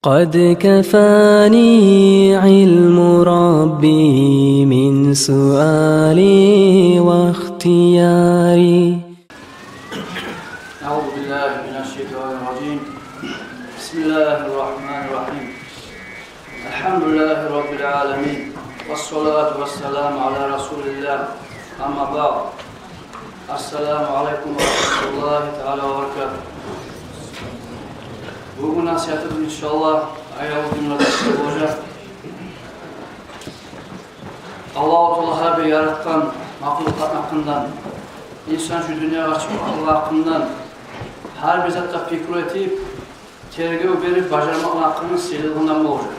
قد كفاني علم ربي من سؤالي واختياري. أعوذ بالله من الشيطان الرجيم. بسم الله الرحمن الرحيم. الحمد لله رب العالمين والصلاة والسلام على رسول الله. أما بعد. السلام عليكم ورحمة الله تعالى وبركاته. Bugün nasihatimiz inşallah ayağı günlerde olacak. Allah-u Teala bir yaratkan mahluklar hakkından, insan şu dünyaya açık Allah hakkından her bir zatta fikir etip, tergöv verip başarmak hakkının sıyrılığından mı olacak?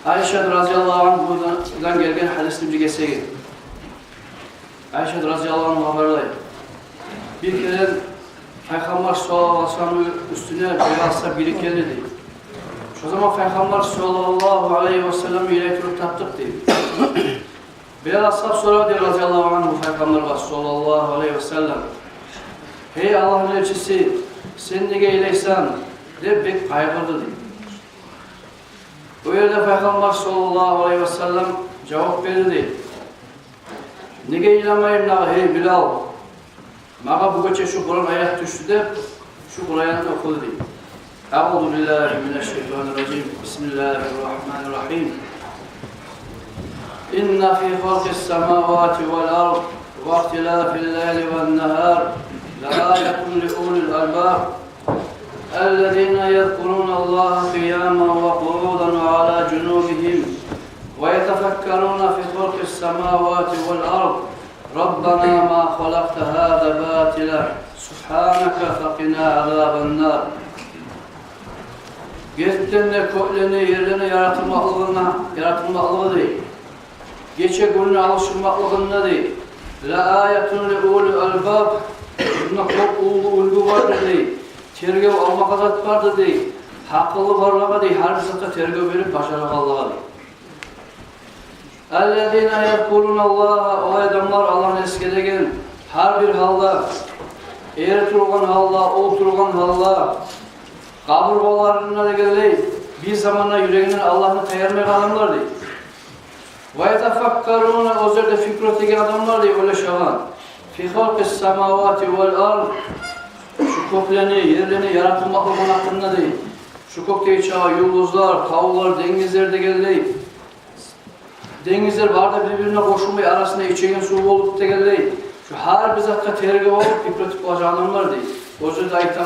Ayşe radıyallahu anh'dan gelgen hadisini bir geçseydi. Ayşe radıyallahu anh haberlayın. Bir kere Peygamber sallallahu aleyhi ve sellem üstüne beyazsa biri geldi. Şu zaman Peygamber sallallahu aleyhi ve sellem ile tutup taptık dedi. Beyazsa sonra diyor radıyallahu anh bu Peygamber var sallallahu aleyhi ve sellem. Hey Allah'ın elçisi sen ne geyleysen de pek kaygırdı dedi. Bu yerde Peygamber sallallahu aleyhi ve sellem cevap verdi. Nege ilamayım na hey Bilal. Maga bu gece şu Kur'an ayet düştü de şu Kur'an'ı okudu deyim. Euzu billahi mineşşeytanirracim. Bismillahirrahmanirrahim. İnne fî halqis semâvâti vel ard ve ihtilâfil leyli ven nehâr lâyetun li ulil albâb ellezîne yezkurûnallâhe kıyâmen ve qu'ûdan ve alâ cunûbihim وَيَتَفَكَّرُونَ فِي خَلْقِ السَّمَاوَاتِ وَالْأَرْضِ رَبَّنَا مَا خَلَقْتَ هَذَا بَاطِلًا سُبْحَانَكَ فَقِنَا عَذَابَ النَّارِ. Göklerini, köklerini, yerlerini yaratılmalığı değil. Geçe gününe alışılmalığı değil. لَآيَةٌ لِعُولِ الْبَابِ Bunda çok ulgu vardır değil. Tergöv almak azat vardır değil. Hakkılı varlığa değil. Her bir zatta tergöv verip başarılı Allah'a değil. اَلَّذ۪ينَ يَذْكُرُونَ اللّٰهَ O adamlar Allah'ın eskilegen her bir halda, eğri turgan halda, oturgan halda, kaburbalarına da geldi, bir zamanla yüreğinin Allah'ını tayarmaya adamlar değil. وَيَتَفَكَّرُونَ O zerde fikrettiği adamlar değil, öyle şahan. فِي خَلْقِ السَّمَاوَاتِ وَالْأَرْضِ Şu köklerini, yerlerini yaratılmak olan hakkında değil. Şu kökteki çağı, yıldızlar, tavuklar, denizler de geldi. Denizler var da birbirine koşulmayı arasında içegen su olup da geldi. Şu her bir zatta tergöv olup fikretip olacağınlar değil. O yüzden ayetler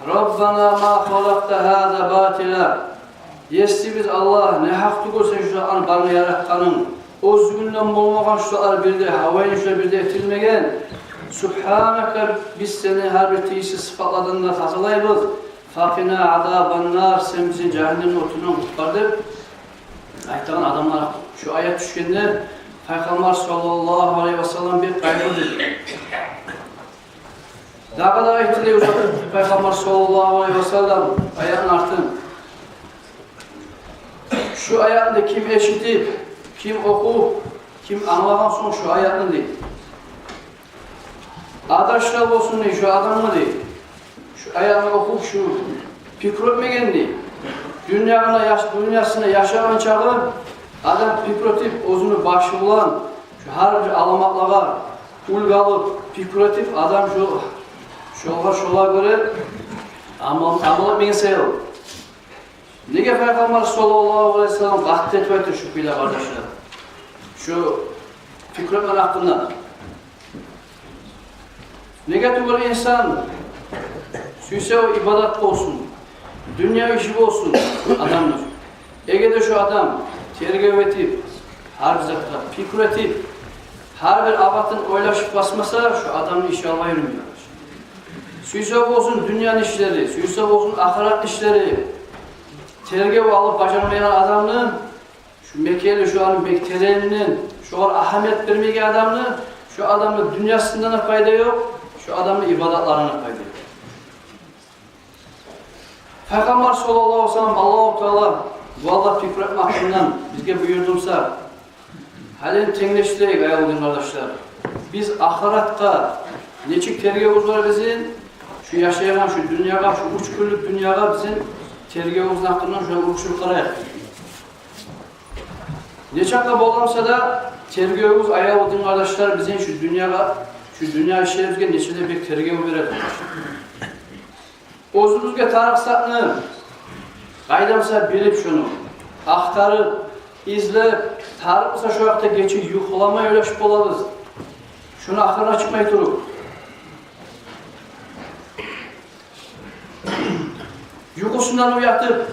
Rabbana ma halakta hâzâ bâtilâ Yesti biz Allah ne haktı görsen şu an bana yaratkanın o züğünden bulmadan şu an bir de havayın şu bir de etilmegen Subhaneke biz seni her bir teyisi sıfatladığında hazırlayırız. Fakina azâbannâr sen bizi cehennemin otundan kurtardık. Ayetlerin adamlar şu ayet düşkende Peygamber sallallahu aleyhi ve sellem bir kaygıdır. Daha kadar ayetleri uzattı Peygamber sallallahu aleyhi ve sellem ayetini arttın. Şu ayetinde kim eşitip, kim oku, kim anladan son şu ayetini değil. Adaşlar olsun değil, şu adam mı değil. Şu ayetini oku, şu fikretmegen değil. Dünyasında yaşayan çağı adam fikretip özünü başı bulan şu her bir alamaklığa ulgalıp fikretip adam şola göre amalı beni sayılır. Nege Peygamber sallallahu aleyhi ve sellem gahdet verdi şu bile kardeşler. Şu fikretmen hakkında. Nege tügür insan süyse o ibadet olsun. Dünya işi olsun adamlar. Ege'de şu adam tergöv etip, her bir zatta fikir etip, her bir abatın oylaşıp basmasa şu adamın işi alma yürümüyor. Süysep olsun dünyanın işleri, süysep olsun ahiret işleri, tergöv alıp başarmayan adamın, şu Mekke'li şu an bektelerinin, şu an ahamet vermeyken adamın, şu adamın dünyasından da fayda yok, şu adamın ibadetlerine fayda yok. Peygamber sallallahu aleyhi ve sellem Allah-u Teala bu Allah fikretme hakkından bizge buyurdumsa halin tengleştireyik ayağılın kardeşler. Biz ahiratta Neçik tergevuz var bizim? Şu yaşayan şu dünyaya, şu 3 günlük dünyaya bizim tergevuzun hakkından şöyle uçurup karayaq. Neçakla bolamsa da tergevuz ayağı odun kardeşler bizim şu dünyaya, şu dünya işlerimizge neçede bir tergevuz verir. Özümüzge tarıqsatını, qaydamsa bilip şunu, aktarıp, izlep, tarıqsa şu vakta geçip yuxulamay öleşip olabız. Şunu ahırına çıkmay turup. Yuxusundan uyatıp,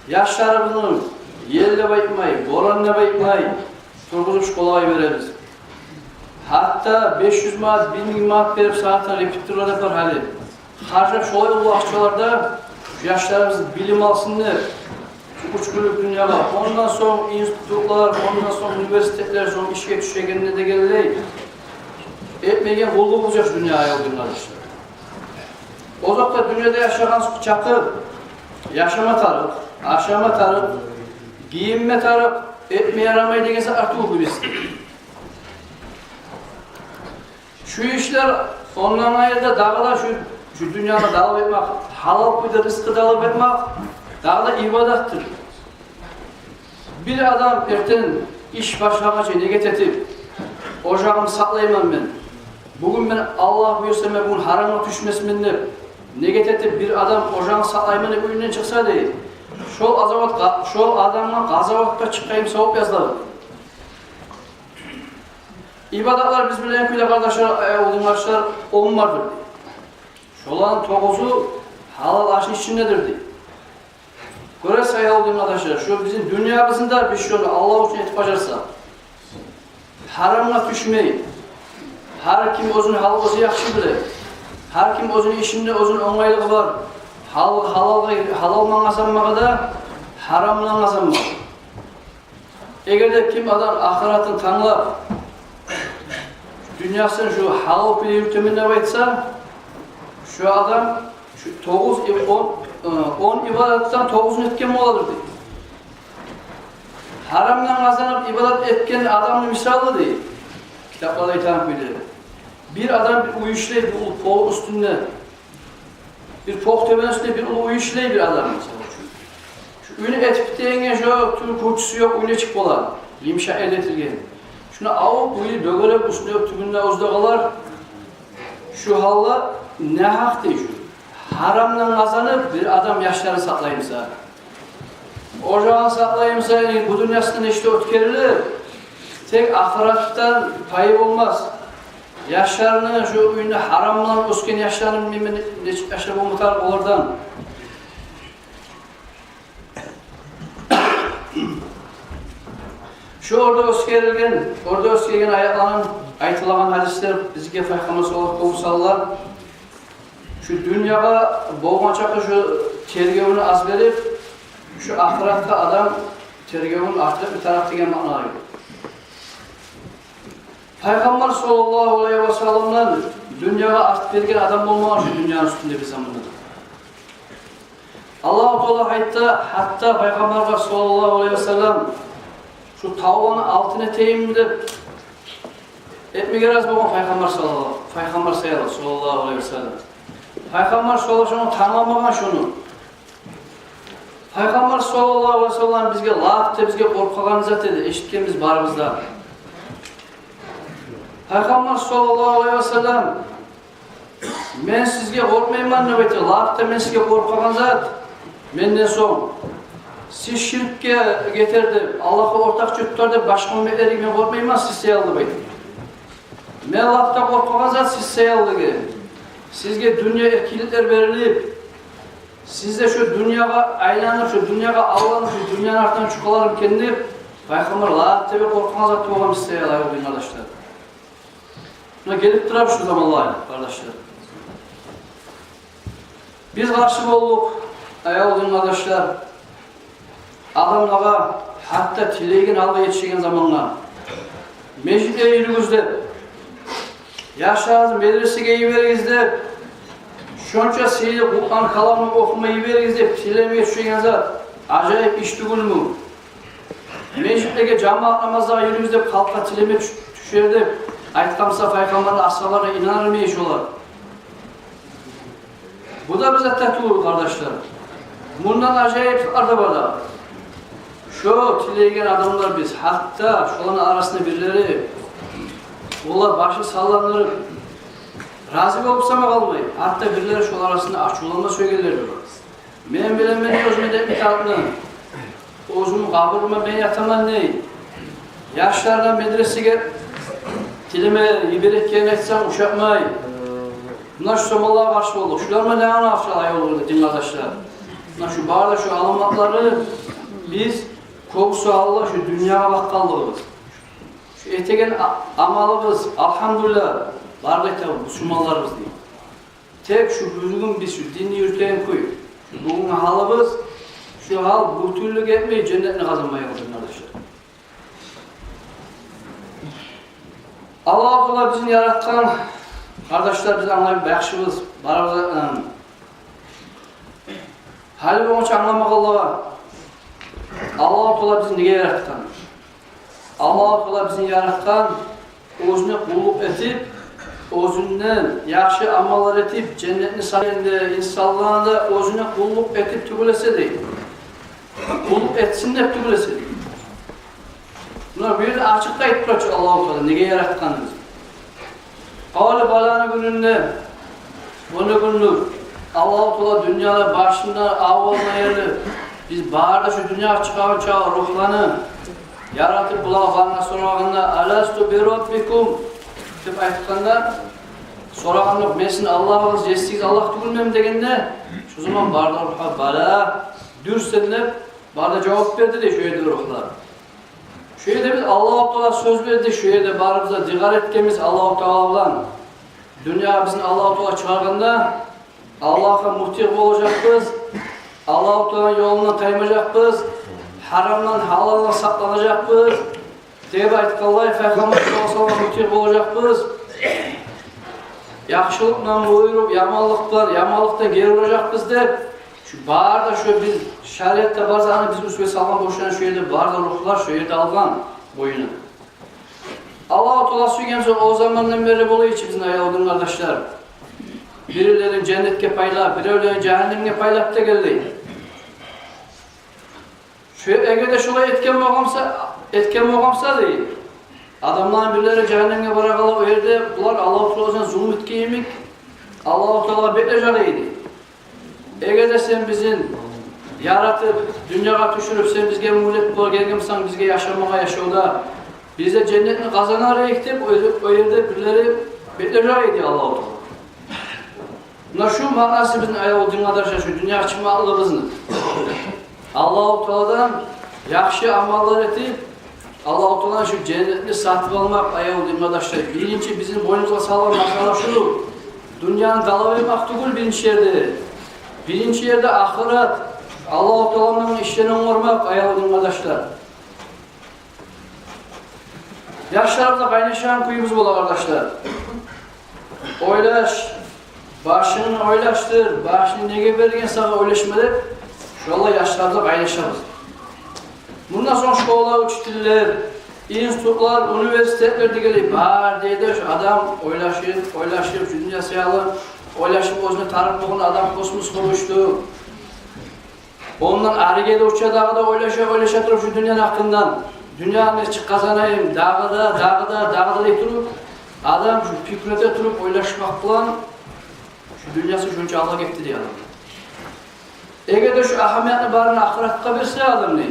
yaşlarımızın yelle bayıtmay, boranla bayıtmay, turguzup şkolaya veririz. Hatta 500 manat, 1000 manat verip saatine repetitörler yapar hali. Harcap şolay ulu akçalarda yaşlarımız bilim alsınlar. Üç günlük dünyada. Ondan sonra institutlar, ondan sonra üniversiteler, sonra işe düşeceğinde de gelirler. Etmegen kulluğu bulacak dünyaya olduğunlar işte. O zaman dünyada yaşayan çakı, yaşama tarık, aşama tarık, giyinme tarık, etmeye yaramayı degense artık bu birisi. Şu işler ondan ayrıca dağlar şu dünyada dalıp etmek, halal bir de rızkı dalıp etmek, dağda ibadattır. Bir adam erten iş başlamaca niyet etip, ocağımı saklayamam ben. Bugün ben Allah buyursa ben bugün harama düşmesin de niyet etip bir adam ocağını saklayamam bu yünden çıksa değil. Şol adamla gazavatla çıkayım soğuk yazlarım. İbadatlar biz bilen köyle kardeşler, oğlum kardeşler olmadır. Şoların toğuzu halal aşın içindedir diye. Göre sayı olduğum arkadaşlar, şu bizim dünyamızın da bir şey olur, Allah için etip bacarsa, haramla düşmeyin. Her kim özünü halal yaxşı bilir. Her kim özünü işinde özünü onaylığı var. Halalman kazanmağa da haramla kazanmağa. Eğer de kim adam ahiretini tanlap, dünyasının şu halal bir yürütümünde baytsa, şu adam şu 10 ibadetten 9'unu etken mi oladır değil. Haramdan kazanıp ibadet etken adamın misalı değil. Kitaplarda itham edilir. Bir adam bir uyuşlayı bir ulu pol üstünde, bir pok tepen üstünde bir ulu uyuşlayı bir adam mesela. Şu ünü etip deyince şu tüm koçusu yok, ünü çık olan. Limşa elde etilgen. Şuna avup uyu dögerek üstüne tübünde özde kalar. Şu halla ne hak değil şu. Haramdan kazanıp bir adam yaşlarını saklayımsa, ocağını saklayımsa bu dünyasında işte ötkerilir. Tek ahiretten payı olmaz. Yaşlarını şu ünlü haramdan ösken yaşlarını yaşar bu muhtar olurdan. Şu orada öskerilgen ayaklarının aytılan hadisler bizge fayhaması olarak kovsallar. Şu dünyaya boğma çakı şu tergevini az verip, şu ahirette adam tergevini artırıp bir taraf degen ma'na yok. Peygamber sallallahu aleyhi ve sellem'den dünyaya artık vergen adam olmayan şu dünyanın üstünde bir zamanda. Allah-u Teala hatta Peygamber sallallahu aleyhi ve sellem şu tavanın altına teyimde etme geraz boğan Peygamber sallallahu aleyhi ve sellem. Peygamber sallallahu aleyhi ve sellem tanımagan şunu. Peygamber sallallahu aleyhi ve sellem bizge lafta bizge korkagan zat edi, eşitkenimiz barımızda. Peygamber sallallahu aleyhi ve sellem men sizge korkmayman ne beyte, lafta men sizge korkagan zat. Menden son siz şirkke getirdi, Allah'a ortak çöptürdü, başka ümmetleri ben korkmayman siz sayaldı beyte. Men lafta korkagan zat siz sayaldı gelin. Sizge dünya erkilikler verilip, sizde şu dünyaya aylanıp, şu dünyaya avlanıp, şu dünyanın artından çıkalarım kendip, Peygamber laf tabi korkmaz attı oğlum isteye alayı olayım kardeşler. Buna gelip durar şu zamanlar kardeşler. Biz karşı olduk, ayağı olayım kardeşler. Adamlara hatta tileğin alga yetişen zamanlar. Meclide yürüyüzde, yaşarız medreseye yiveriz şonça seyli Kur'an kalamını okumayı veriz de tilemeye düşen zat acayip iş tugul mu? Meclitteki cemaat namazına yürüyüz de kalka tileme düşer de aytkamsa paygambarlar ashalarına inanırmış olar. Bu da bize tetulu kardeşler. Bundan acayip arada şu tileygen adamlar biz, hatta şuların arasında birileri, onlar başı sallanırıp, razı olup sana kalmayı, hatta birileri şu arasında açıklama söylerler. Ben bilemeni özüme de itaatını, özümü kabırıma ben yatamam ney? Yaşlardan medreseye tilime iberek gelmekten uşakmay. Bunlar şu somalığa karşı oldu. Şularma ne ana afşalay olurdu din kardeşler. Bunlar şu bağırda şu alamatları biz kokusu Allah şu dünya bakkallığımız. Şu etegen amalımız elhamdülillah bardak tabi bu sumallarımız değil. Tek şu bugün biz şu dinli yürütleyen koy. Bugün halımız şu hal bu türlü etmeyi cennetini kazanmaya olsun kardeşler. Allah bizim yaratkan kardeşler biz anlayıp bakışımız barada hali boyunca anlamak Allah bizi niye yaratkan? Allah bizi yaratkan özüne kulluk etip özünden yaxşı amallar etip cennetini sayende insanlarına özüne kulluk etip tübülese değil. Kulluk etsin de tübülese değil. Bunlar bir de açıkta ettiler Allah-u niye yaratkanız? Ağlı balanı gününde bunu günlük Allah-u dünyada başında avvalına yerli biz bağırda şu dünya çıkan çağı ruhlanı yaratıp bulağına sorağında alastu bi rabbikum deyip aytıkanda sorağında mesin Allah'ımız yestiğiz Allah tügülmem degende şu zaman bağırda ruhla bala dürsenlep bağırda cevap verdi de şöyle ruhlar. Şöyle biz Allah-u söz verdi şöyle bağırımıza digar etkemiz Allah-u Teala'dan dünya bizim Allah-u çağırganda Allah'a muhtiyip olacakız. Allah-u Teala'nın yolundan taymayacakız. Haramdan, halaldan saklanacakız. Deyip aytkallayı Peygamber sallallahu muhtiyip olacakız. Yaxşılıkla buyurup, yamallıktan geri olacakız deyip şu bağırda şu biz şeriatta bazı hani bizim üstüne salman boşuna şu yerde bağırda ruhlar şu yerde algan boyunu. Allah-u Teala söyleyemse o zamandan beri buluyor ki bizim ayağıdın kardeşler. Birilerin cennetke payla, birilerin cehennemge paylap da geldi. Şu egede şolay etken boğamsa değil. Adamların birileri cehennemge bırakalı o yerde bunlar Allah-u Teala'dan zulüm etkiyemik, Allah-u Teala bekleyeceğiydi. Egede sen bizim yaratıp, dünyaya düşürüp sen bizge muhlet bul, gelgemsen bizge yaşamaya yaşauda, bize cennetini kazanarak ektip, o yerde birileri bekleyeceğiydi Allah-u Teala. Bunlar şu manası bizim ayağı dünyada şu dünya çıkmalığımızın. Allah-u Teala'dan yaxşı amallar etip Allah-u Teala'nın şu cennetini satıp almak ayağı dünyada birinci bizim boynumuza salan masala şu. Dünyanın dalavermek değil birinci yerde. Birinci yerde ahiret. Allah-u Teala'nın işlerini olmak ayağı dünyada. Yaşlarımızda kaynaşan kuyumuz bol arkadaşlar. Oylaş. Başını oylaştır, başını nege bergen sana oylaşmadı. Şu Allah yaşlarda kaynaşamız. Bundan sonra şkola, uçtiller, institutlar, üniversiteler digeli var deydi. Şu adam oylaşıp, şu dünya sayalı, oylaşıp özüne tarıkmağın adam kosmos konuştu. Ondan Arige'de uçağı da oylaşa durup şu dünyanın hakkından. Dünyanın çık kazanayım, dağda deyip durup, adam şu fikrete durup oylaşmakla dünyası şunca Allah gitti diye adam. Eğer de şu ahamiyetli barını ahiretka verse adam ne?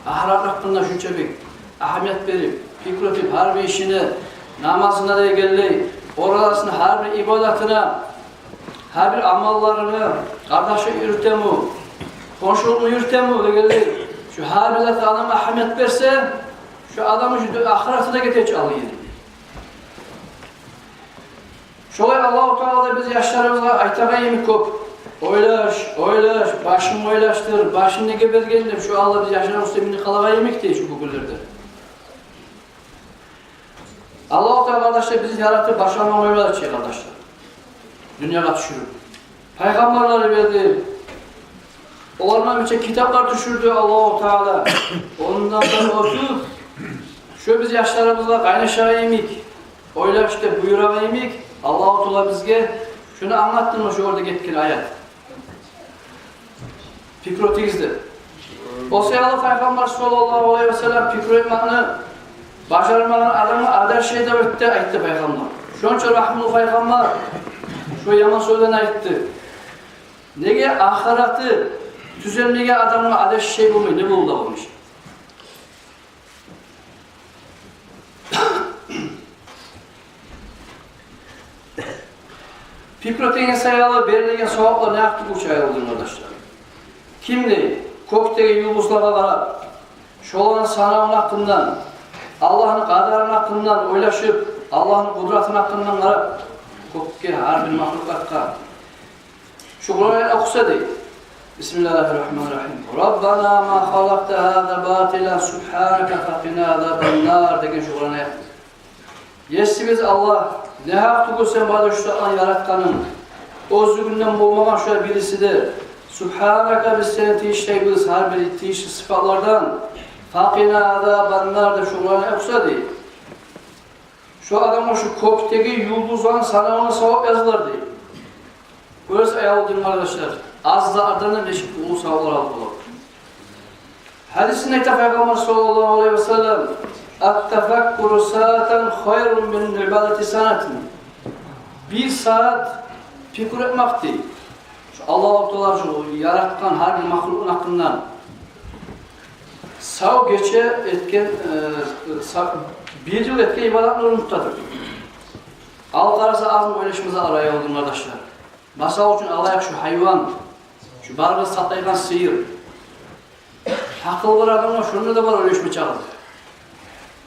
Ahiret hakkında şunca bir ahamiyet verip, fikretip, her bir işini, namazına da geldi, orasını her bir ibadetine, her bir amallarını, kardeşi yürütemi, komşuluğunu yürütemi de geldi. Şu her bir zat adama ahamiyet verse, şu adamı şu ahireti de getirip alıyor. Şolay Allah-u Teala biz yaşlarımızda aytağa yemek köp. Oylaş, başını oylaştır, başını nege bergendir. Şu Allah biz yaşlarımızda minni kalağa yemek değil şu bugünlerde. Allah-u Teala kardeşler bizi yarattı, başlarına oyladı şey kardeşler. Dünyaya düşürür. Peygamberleri verdi. Onlardan birçok kitaplar düşürdü Allah-u Teala. Ondan sonra oturup şu biz yaşlarımızda kaynaşağı yemek. Oylashda buyuramaylik. Alloh Teala bizga shuni anlatdimi shu yerda ketgan oyat. Fikro tegizdi. O'sayali payg'ambar sollallohu alayhi vasallam fikr etmoqni bajarmagan odamni adashdi deb aytdi payg'ambar. Shuncha rahmli payg'ambar shu yomon so'zlarni aytdi. Nega axirati tuzilmagan odamga adashish bo'lmaydi, nima bo'ldi bu ish? Fikro tegizsayalı berilgan savoblar ne yaptı bu çayıldı arkadaşlar? Kimdi? Kökteki yıldızlara karab, şolanın sanağın hakkından, Allah'ın kadarının hakkından oylaşıp, Allah'ın kudretinin hakkından karab, kökteki her bir mahlukatka. Şu Kur'an'ı okusa değil. Bismillahirrahmanirrahim. Rabbana ma halakta hâzâ bâtilen subhâneke faqina azâbennâr degen şu Kur'an'ı yaptı. Yesimiz Allah, ne hakkı sen bana şu an yaratkanın, özlüğünden bulmaman şöyle birisidir. Subhanaka biz seni tiyişleyebiliriz her bir tiyişli sıfatlardan. Fakina azabannar da şunlarına yoksa değil. Şu adamın şu kökteki yıldızların sana ona sevap yazılar değil. Böylesi ayağı değil arkadaşlar. Az da ardından eşit ulu savaplar alıp olur. Hadisinde Peygamber sallallahu aleyhi ve sellem "At-tefakkuru saaten hayrun min ibadeti sanatin." Bir saat fikir etmek değil. Allah-u Teala şu yaratkan her bir mahlukun hakkından sağ geçe etken bir yıl etken ibadet nuruntadır. Al kararsa az mı oylaşımıza araya oldum arkadaşlar. Masal için alayak şu hayvan, şu bargı satlayılan sıyır. Akıl var adamlar şunu da var oylaşma çağırdı.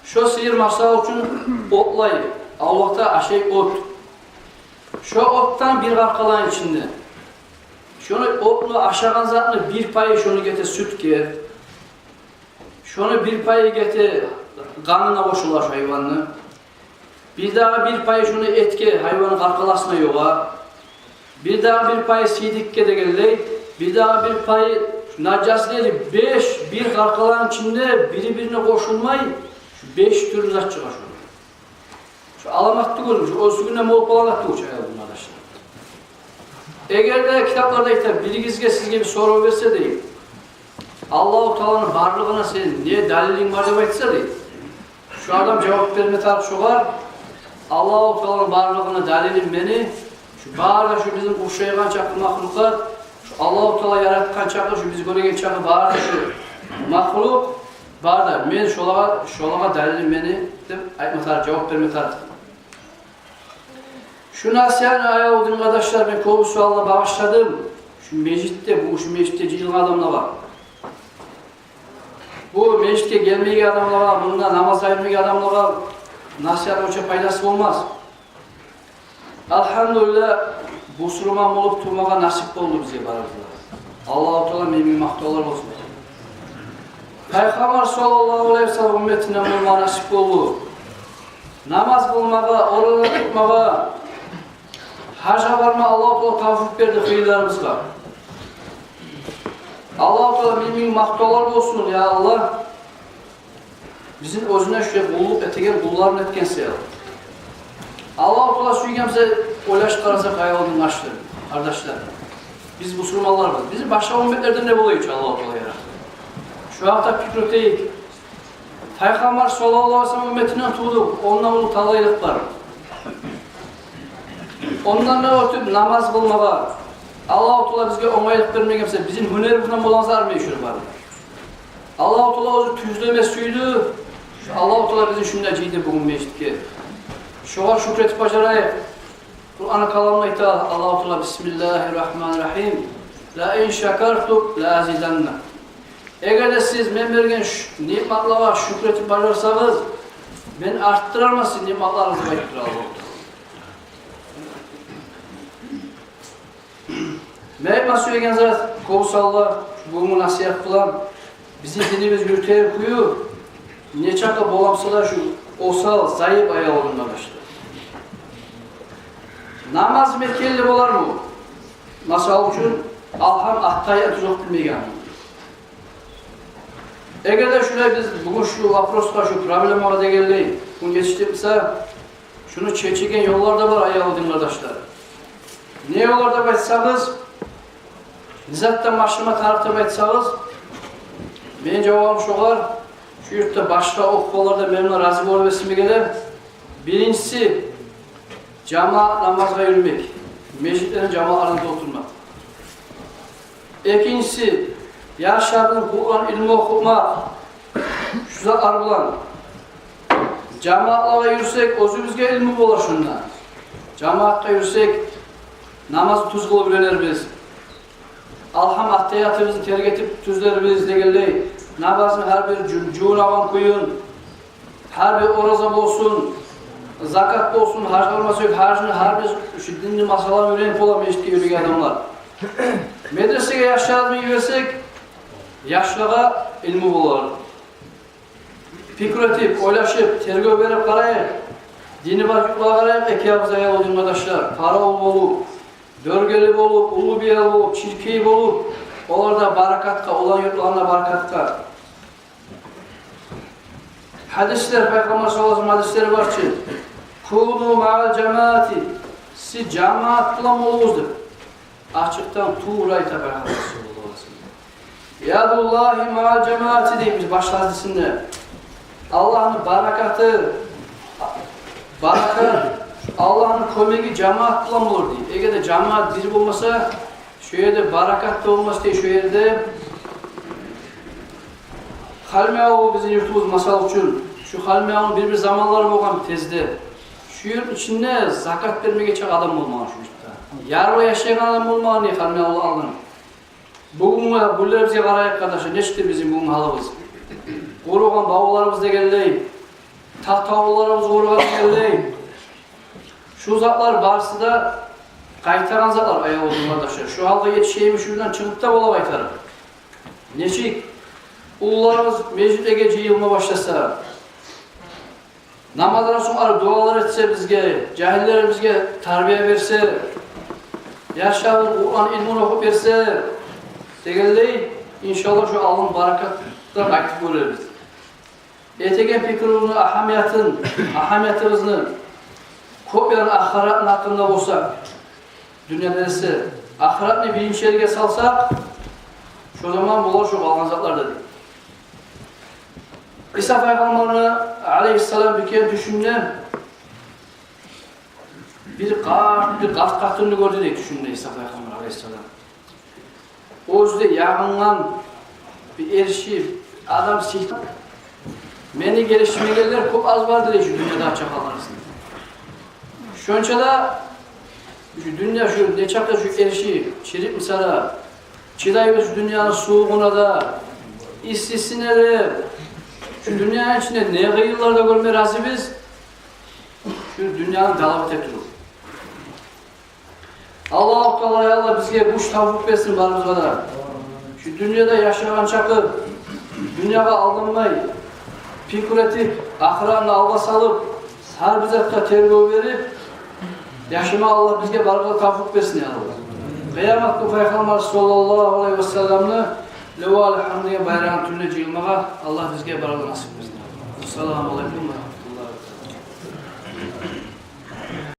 Şu sıyır masal için otlayı, Allah'ta aşağı ot. Şu ottan bir karkalan içinde. Şunu otlu aşağıdan zaten bir payı şunu getir süt ger. Şunu bir payı getir kanına koşular hayvanını. Bir daha bir payı şunu etke hayvanın karkalasına yoğa. Bir daha bir payı sidikke de geldi. Bir daha bir payı nacasleri 5 bir karkalan içinde birbirine koşulmayı 5 türlü zat çıkar şunu. Şu alamatlı görmüş. O sürgünle mol polalatlı uçaya bunun arkadaşlar. Eğer de kitaplarda işte bilgizge sizge bir soru verse değil. Allah-u Teala'nın varlığına senin niye dalilin var diye etse değil. Şu adam cevap verme tartışıyor var. Allah-u Teala'nın varlığına dalilin beni şu bağırda şu bizim uşayan çakı mahluklar şu Allah-u Teala yaratkan çakı şu biz göregen çakı bağırda şu mahluk bağırda men şolağa dalilin beni cevap verme tartışıyor. Şu nasihatini ayağı olduğum arkadaşlar ben kovu sualla bağışladım. Şu meclitte, şu meclitte cihil adamlar var. Bu meclitte gelmeyen adamlar var, bunda namaz ayırmayan adamlar var. Nasihat ölçe faydası olmaz. Elhamdülillah bu Müslüman olup durmağa nasip oldu bize barabızlar. Allah-u Teala mümin maktalar olsun. Peygamber sallallahu aleyhi ve sellem ümmetinden olmağa nasip oldu. Namaz kılmağa, oruç tutmağa, hacca varma Allah-u Teala tavfik verdi hayırlarımız var. Allah-u Teala mümin maktalar olsun ya Allah. Bizim özüne şöyle kulluk etegen kullarını etkense ya. Allah-u Teala süygemse oylaş karasak ayağını açtı kardeşler. Biz Müslümanlar var. Bizim başka ümmetlerden ne buluyor ki Allah-u Teala yarattı? Şu hafta fikroteyik. Peygamber sallallahu aleyhi ve sellem ümmetinden tuğdu. Ondan ulu talaylık var. Ondan da ötüp namaz kılmağa, Allah-u Teala bizge onaylık vermeyemse bizim hünerimizden bulanzar mı işir var? Allah-u Teala özü tüzleme suydu. Allah-u Teala bizi şunda ciydi bugün meclitke. Şoğa şükretip bacarayıp. Kur'an-ı kalamla ita Allah-u Teala Bismillahirrahmanirrahim. La in şakartuk la azidanna. Eğer de siz men bergen nimetlara şükretip bacarsanız ben arttırarmasın nimetlarınızı bektir Allah-u Teala. Meyve söyleyen zat, kovsallar, bu nasihat kılan, bizim dinimiz yürüteye kuyu, ne çaka bolamsalar şu osal, zayıf ayağı olunma başladı. Namaz mekkelli bolar mı? Masal için, alham ahtaya tuzak bilmeyen. Eğer de şöyle biz bugün şu vaproska, şu problem orada geldi, bunu geçiştirmişse, Şunu çeçigen yollarda var ayağıldın kardeşler. Ne yollarda baytsağız? Nizattan başıma tarafta baytsağız? Benim cevabım şu var. Şu yurtta başka okumalarda memnun razı olmasını gelir. Birincisi, cemaat namazga yürümek. Meclislerin cemaatlarında oturmak. İkincisi, yaşadığın Kur'an ilmi okumak. Şuza arılan. Cemaatlara yürüsek, özümüzge ilmi bolar şundan. Cemaatta yürüsek, namazı tuz kılıp öğrenir biz. Alham attiyatımızı terk etip tüzler biz degelley. Namazın her bir cuğunavan koyun. Her bir orazam olsun. Zakat olsun, harç olması yok. Her bir şu dinli masalar öğrenip olan meşitki yürüyen adamlar. Medreseye yaşlarını versek, yaşlığa ilmi bolar. Fikir etip, oylaşıp, tergöv verip karayıp, dini bakıpla karayıp, ekiyabıza yal olun arkadaşlar. Para olup, dörgeli olup, ulu bir yer olup, çirkeyi olup, onlarda barakatka, olan yurtlarına barakatka. Hadisler, Peygamber sallallahu aleyhi ve sellem hadisleri var ki, Kûnû ma'al cemaati, siz cemaatla mı oluzdur? Açıktan tuğrayta Peygamber sallallahu aleyhi ve sellem. Yadullahi ma'al cemaati deyimiz baş hadisinde. Allah'ın barakatı, Allah'ın kömegi cemaatla mı olur diye. Eğer de cemaat bir olmasa, şu yerde barakat da olmaz diye şu yerde Halmeyağı bizim yurtumuz masal için, şu Halmeyağı'nın bir zamanları olan bir tezde, şu yurt içinde zakat vermeye geçen adam olmalı şu yurtta. Yarıla yaşayan adam olmalı diye Halmeyağı'lı alın. Bugün bunlar bize karayıp kardeşler, neştir bizim bugün halımız. Koruğan bağlarımız da geldi, tahtavularımız koruğan geldi. Şu zatlar barsı da kaytaran zatlar ayağı oldu kardeşler. Şu halda yetişeymiş şuradan çıkıp da ola kaytarım. Neçik? Ulularımız meclide gece yılma başlasa, namazdan sonra dualar etse bizge, cahiller bizge terbiye verse, yaşavur Kur'an ilmini okup verse, degelley inşallah şu alın barakattan aktif olur biz. Etegen fikrini, ahamiyatımızını kopyadan ahiratın hakkında olsak, dünya neresi, ahiratını birinci yerine salsak, şu zaman bular şu kalan zatlar dedik. İsa Peygamber'ine aleyhisselam bir kere düşündü. Bir kart kartını gördü diye düşündü İsa Peygamber aleyhisselam. O yüzden yağınlan bir erişi adam sildi. Beni gelişmeyenler çok az vardır şu dünyada çakallarsın. Şunca da şu dünya şu ne çakta şu erişi çirip misala çiday şu dünyanın soğuğuna da işsizsine de şu dünyanın içinde ne gıyıllarda görmeye razı biz şu dünyanın dalavet ettirir. Allah bizge kuş tavuk versin barımız kadar. Şu dünyada yaşayan çakı dünyaya aldanmayı fikir etip ahiratını alga salıp her bize terbiye verip yaşama Allah bizge barıklı tavuk versin ya Allah. Kıyamet Peygamber sallallahu aleyhi ve sellem'le leval hamdiye bayrağın tünne cilmağa Allah bizge barıklı nasip versin. Esselamu aleyküm.